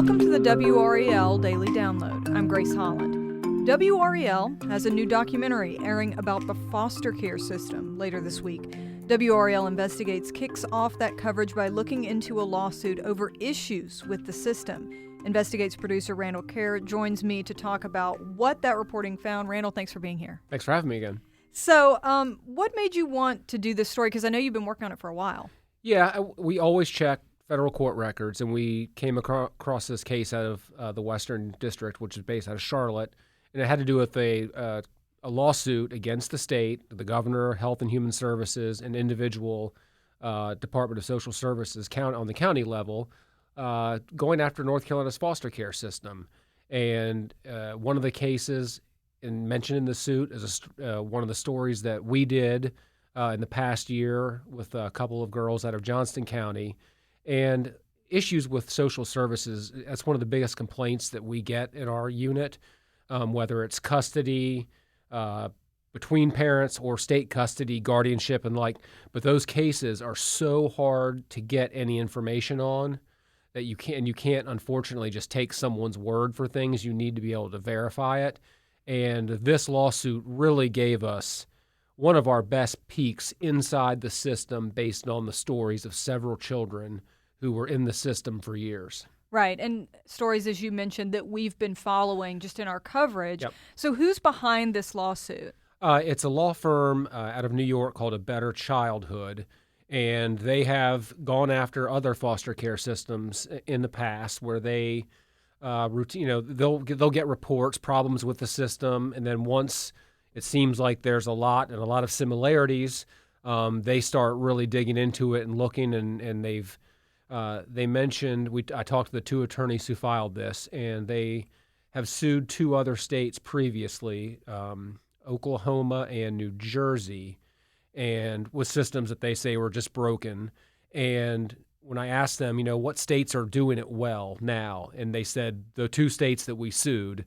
Welcome to the WRAL Daily Download. I'm Grace Holland. WRAL has a new documentary airing about the foster care system later this week. WRAL Investigates kicks off that coverage by looking into a lawsuit over issues with the system. Investigates producer Randall Kerr joins me to talk about what that reporting found. Randall, thanks for being here. Thanks for having me again. So, what made you want to do this story? Because I know you've been working on it for a while. Yeah, we always check federal court records, and we came across this case out of the Western District, which is based out of Charlotte, and it had to do with a lawsuit against the state, the governor, Health and Human Services, and individual Department of Social Services on the county level, going after North Carolina's foster care system. And one of the cases mentioned in the suit is one of the stories that we did in the past year with a couple of girls out of Johnston County. And issues with social services, that's one of the biggest complaints that we get in our unit, whether it's custody, between parents or state custody, guardianship, and but those cases are so hard to get any information on that you can't unfortunately just take someone's word for things. You need to be able to verify it. And this lawsuit really gave us one of our best peeks inside the system based on the stories of several children who were in the system for years. Right, and stories, as you mentioned, that we've been following just in our coverage. Yep. So who's behind this lawsuit? It's a law firm out of New York called A Better Childhood, and they have gone after other foster care systems in the past where they they'll get reports, problems with the system, and then once it seems like there's a lot of similarities, they start really digging into it and looking, and they mentioned, I talked to the two attorneys who filed this, and they have sued two other states previously, Oklahoma and New Jersey, and with systems that they say were just broken. And when I asked them, what states are doing it well now, and they said the two states that we sued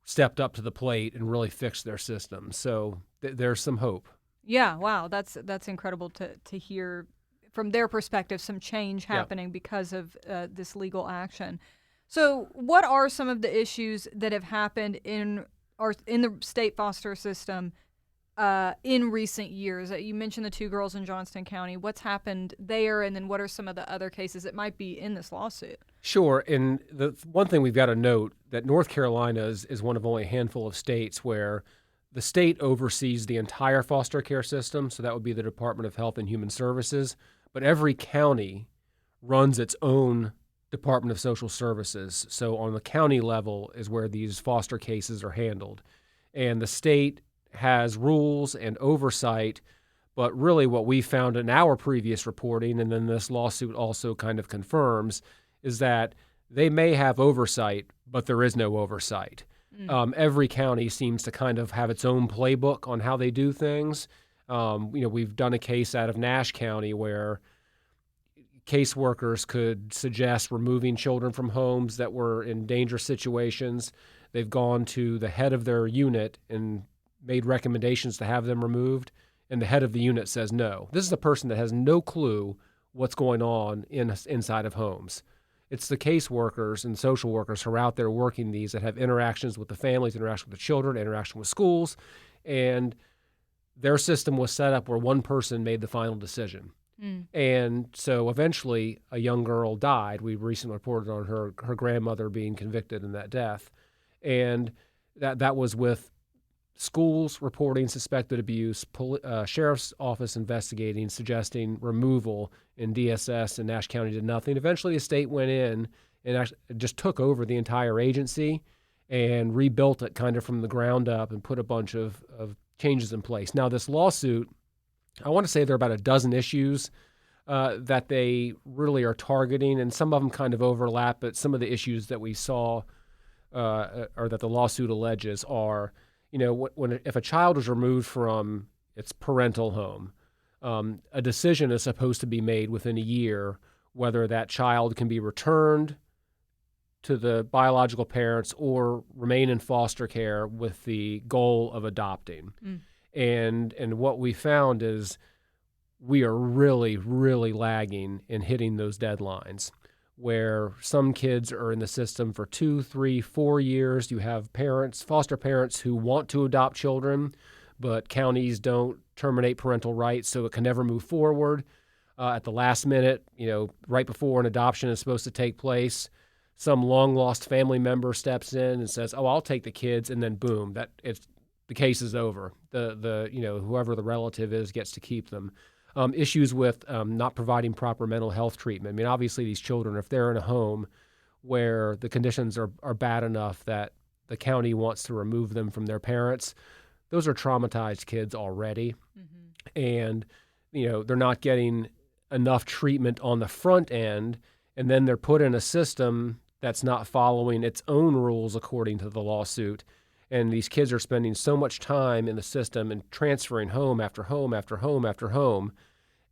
stepped up to the plate and really fixed their system. So there's some hope. Yeah, wow, that's incredible to hear from their perspective, some change happening because of this legal action. So what are some of the issues that have happened in the state foster system in recent years? You mentioned the two girls in Johnston County. What's happened there, and then what are some of the other cases that might be in this lawsuit? Sure, and the one thing we've got to note that North Carolina is one of only a handful of states where the state oversees the entire foster care system, so that would be the Department of Health and Human Services. But every county runs its own Department of Social Services. So on the county level is where these foster cases are handled. And the state has rules and oversight, but really what we found in our previous reporting, and then this lawsuit also kind of confirms, is that they may have oversight, but there is no oversight. Every county seems to kind of have its own playbook on how they do things. We've done a case out of Nash County where caseworkers could suggest removing children from homes that were in dangerous situations. They've gone to the head of their unit and made recommendations to have them removed, and the head of the unit says no. This is a person that has no clue what's going on inside of homes. It's the caseworkers and social workers who are out there working these that have interactions with the families, interaction with the children, interaction with schools, and their system was set up where one person made the final decision. And so eventually a young girl died. We recently reported on her grandmother being convicted in that death. And that was with schools reporting suspected abuse, sheriff's office investigating, suggesting removal, and DSS and Nash County did nothing. Eventually the state went in and actually just took over the entire agency and rebuilt it kind of from the ground up and put a bunch of changes in place. Now, this lawsuit, I want to say there are about a dozen issues that they really are targeting, and some of them kind of overlap, but some of the issues that we saw or that the lawsuit alleges are, if a child is removed from its parental home, a decision is supposed to be made within a year whether that child can be returned to the biological parents or remain in foster care with the goal of adopting. And what we found is we are really, really lagging in hitting those deadlines. where some kids are in the system for 2, 3, 4 years. You have parents, foster parents who want to adopt children, but counties don't terminate parental rights, so it can never move forward. At the last minute, right before an adoption is supposed to take place, some long-lost family member steps in and says, "Oh, I'll take the kids," and then boom, the case is over. The whoever the relative is gets to keep them. Issues with not providing proper mental health treatment. I mean, obviously, these children, if they're in a home where the conditions are bad enough that the county wants to remove them from their parents, those are traumatized kids already, and they're not getting enough treatment on the front end, and then they're put in a system that's not following its own rules according to the lawsuit. And these kids are spending so much time in the system and transferring home after home after home after home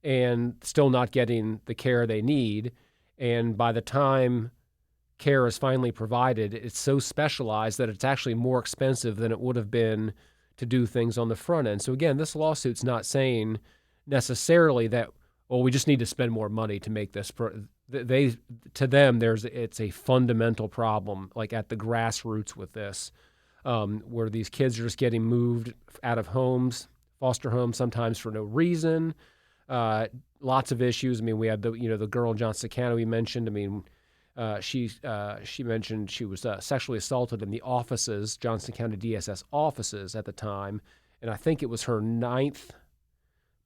and still not getting the care they need. And by the time care is finally provided, it's so specialized that it's actually more expensive than it would have been to do things on the front end. So again, this lawsuit's not saying necessarily that, well, we just need to spend more money to make this. To them, it's a fundamental problem, like at the grassroots with this. Where these kids are just getting moved out of homes, foster homes, sometimes for no reason. Lots of issues. I mean, we had the girl in Johnson County we mentioned. I mean, she mentioned she was sexually assaulted in the offices, Johnson County DSS offices at the time, and I think it was her 9th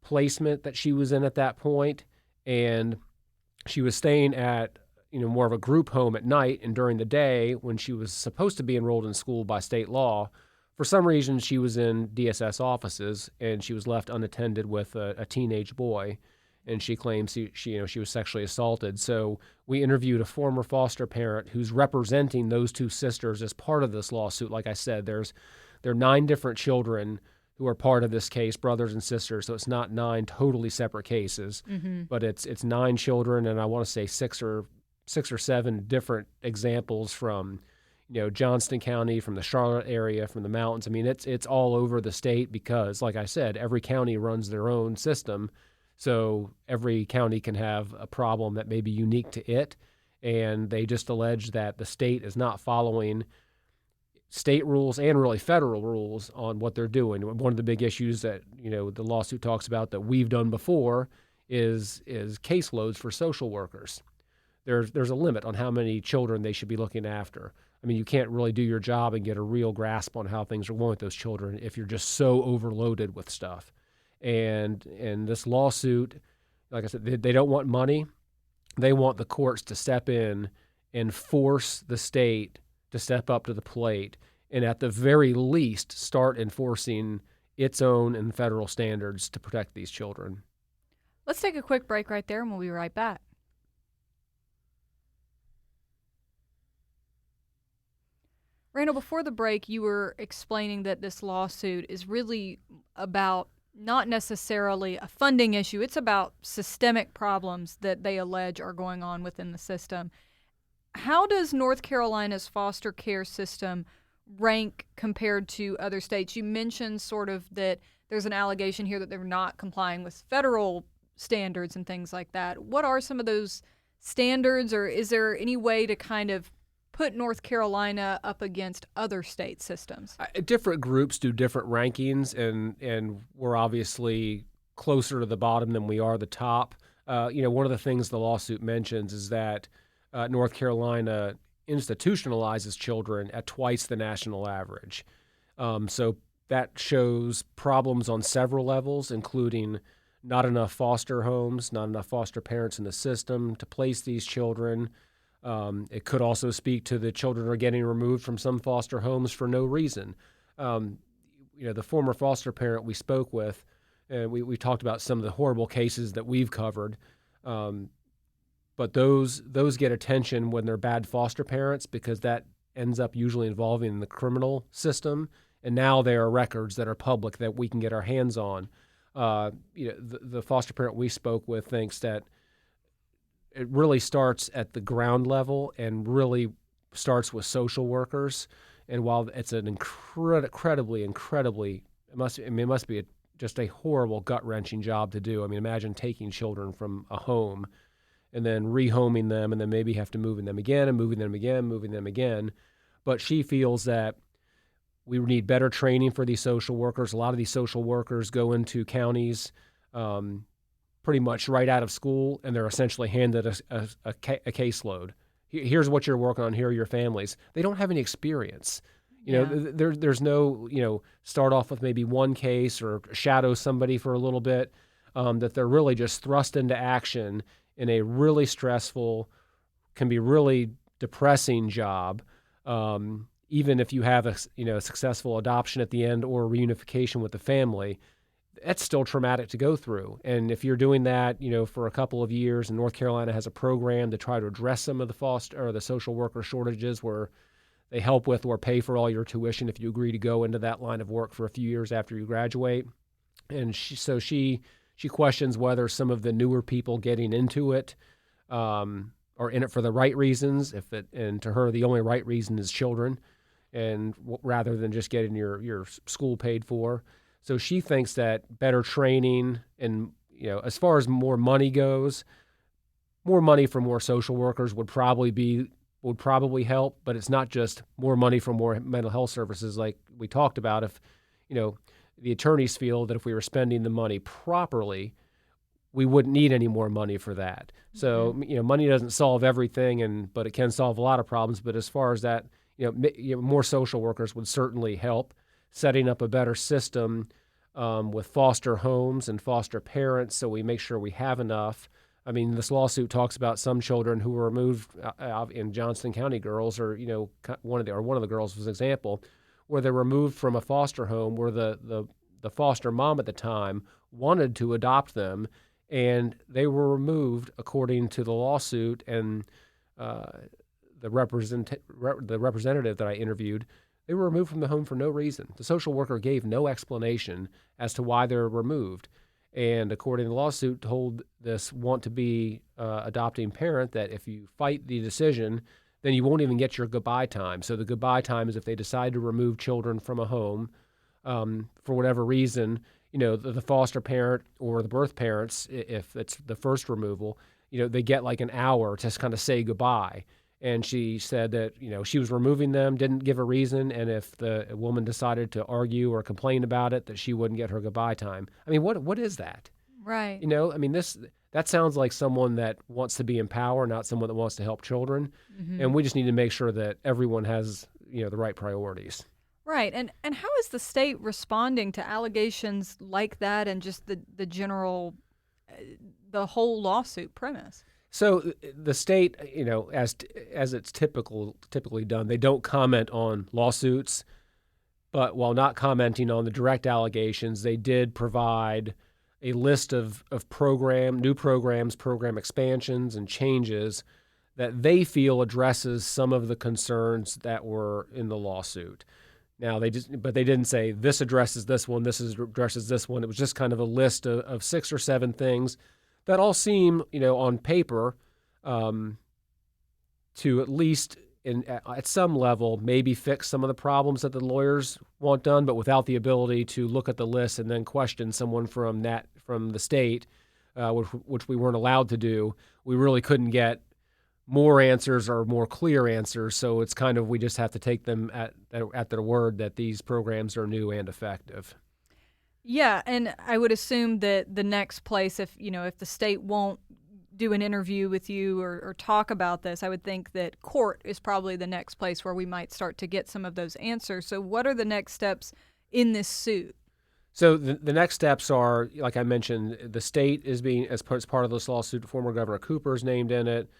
placement that she was in at that point, and she was staying at more of a group home at night, and during the day when she was supposed to be enrolled in school by state law, for some reason she was in DSS offices and she was left unattended with a teenage boy, and she claims she was sexually assaulted. So we interviewed a former foster parent who's representing those two sisters as part of this lawsuit. Like I said, there are 9 different children who are part of this case, brothers and sisters. So it's not 9 totally separate cases, but it's 9 children, and I want to say 6 or 7 different examples from, Johnston County, from the Charlotte area, from the mountains. I mean, it's all over the state because, like I said, every county runs their own system. So every county can have a problem that may be unique to it, and they just allege that the state is not following state rules and really federal rules on what they're doing. One of the big issues that, the lawsuit talks about that we've done before is caseloads for social workers. There's a limit on how many children they should be looking after. I mean, you can't really do your job and get a real grasp on how things are going with those children if you're just so overloaded with stuff. And this lawsuit, like I said, they don't want money. They want the courts to step in and force the state to step up to the plate and at the very least start enforcing its own and federal standards to protect these children. Let's take a quick break right there and we'll be right back. Randall, before the break, you were explaining that this lawsuit is really about not necessarily a funding issue. It's about systemic problems that they allege are going on within the system. How does North Carolina's foster care system rank compared to other states? You mentioned sort of that there's an allegation here that they're not complying with federal standards and things like that. What are some of those standards, or is there any way to kind of put North Carolina up against other state systems? Different groups do different rankings, and we're obviously closer to the bottom than we are the top. One of the things the lawsuit mentions is that North Carolina institutionalizes children at twice the national average. So that shows problems on several levels, including not enough foster homes, not enough foster parents in the system to place these children. It could also speak to the children are getting removed from some foster homes for no reason. The former foster parent we spoke with, we talked about some of the horrible cases that we've covered. But those get attention when they're bad foster parents because that ends up usually involving the criminal system. And now there are records that are public that we can get our hands on. The foster parent we spoke with thinks that it really starts at the ground level and really starts with social workers. And while it's an incredibly, it must be just a horrible, gut-wrenching job to do. I mean, imagine taking children from a home and then rehoming them, and then maybe have to moving them again and moving them again, moving them again. But she feels that we need better training for these social workers. A lot of these social workers go into counties pretty much right out of school, and they're essentially handed a caseload. Here's what you're working on. Here are your families. They don't have any experience. There's no, start off with maybe one case or shadow somebody for a little bit, that they're really just thrust into action in a really stressful, can be really depressing job. Even if you have a successful adoption at the end or reunification with the family, that's still traumatic to go through. And if you're doing that, for a couple of years, and North Carolina has a program to try to address some of the foster or the social worker shortages, where they help with or pay for all your tuition if you agree to go into that line of work for a few years after you graduate. And she questions whether some of the newer people getting into it are in it for the right reasons. And to her, the only right reason is children, and rather than just getting your school paid for. So she thinks that better training and, as far as more money goes, more money for more social workers would probably help, but it's not just more money for more mental health services like we talked about. If, the attorneys feel that if we were spending the money properly, we wouldn't need any more money for that. So, money doesn't solve everything, but it can solve a lot of problems. But as far as that, more social workers would certainly help. Setting up a better system with foster homes and foster parents, so we make sure we have enough. I mean, this lawsuit talks about some children who were removed in Johnston County girls, or one of the girls was an example, where they're removed from a foster home where the foster mom at the time wanted to adopt them, and they were removed according to the lawsuit. And the representative that I interviewed, they were removed from the home for no reason. The social worker gave no explanation as to why they're removed. And according to the lawsuit, told this want-to-be adopting parent that if you fight the decision, then you won't even get your goodbye time. So the goodbye time is if they decide to remove children from a home for whatever reason, the foster parent or the birth parents, if it's the first removal, they get like an hour to kind of say goodbye. And she said that, she was removing them, didn't give a reason, and if the woman decided to argue or complain about it, that she wouldn't get her goodbye time. I mean, what is that? Right. I mean, that sounds like someone that wants to be in power, not someone that wants to help children. Mm-hmm. And we just need to make sure that everyone has, the right priorities. Right. And how is the state responding to allegations like that, and just the general, the whole lawsuit premise? So the state, as it's typically done, they don't comment on lawsuits, but while not commenting on the direct allegations, they did provide a list of new programs, program expansions, and changes that they feel addresses some of the concerns that were in the lawsuit. Now but they didn't say this addresses this one, addresses this one. It was just kind of a list of 6 or 7 things that all seem, on paper, to at least at some level maybe fix some of the problems that the lawyers want done, but without the ability to look at the list and then question someone from the state, which we weren't allowed to do. We really couldn't get more answers or more clear answers, so it's kind of, we just have to take them at their word that these programs are new and effective. Yeah, and I would assume that the next place, if the state won't do an interview with you or talk about this, I would think that court is probably the next place where we might start to get some of those answers. So what are the next steps in this suit? So the next steps are, like I mentioned, the state is being, as part of this lawsuit, former Governor Cooper is named in it,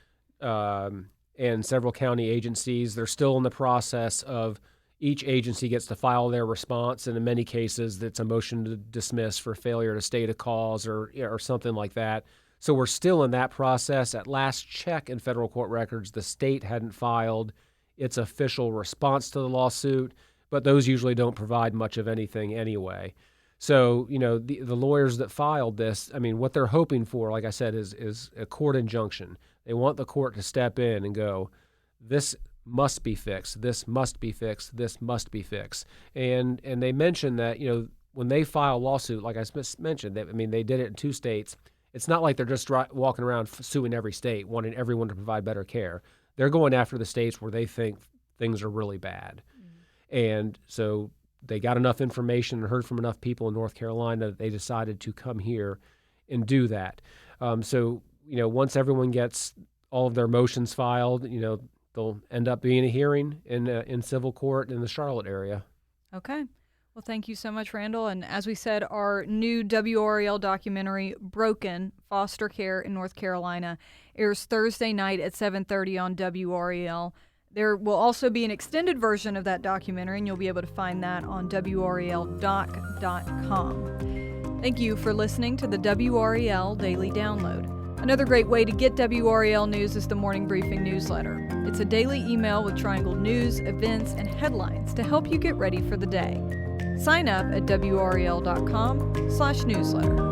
and several county agencies. They're still in the process of, each agency gets to file their response, and in many cases, it's a motion to dismiss for failure to state a cause or something like that. So we're still in that process. At last check in federal court records, the state hadn't filed its official response to the lawsuit, but those usually don't provide much of anything anyway. So, the lawyers that filed this, I mean, what they're hoping for, like I said, is a court injunction. They want the court to step in and go, this must be fixed, this must be fixed, this must be fixed. And they mentioned that, when they file a lawsuit, like I mentioned, they did it in 2 states, It's not like they're just walking around suing every state, wanting everyone to provide better care. They're going after the states where they think things are really bad. And so they got enough information and heard from enough people in North Carolina that they decided to come here and do that. So, once everyone gets all of their motions filed, they'll end up being a hearing in civil court in the Charlotte area. Okay. Well, thank you so much, Randall. And as we said, our new WRAL documentary, Broken, Foster Care in North Carolina, airs Thursday night at 7:30 on WRAL. There will also be an extended version of that documentary, and you'll be able to find that on WRALdoc.com. Thank you for listening to the WRAL Daily Download. Another great way to get WRAL news is the Morning Briefing newsletter. It's a daily email with triangled news, events, and headlines to help you get ready for the day. Sign up at WRAL.com/newsletter.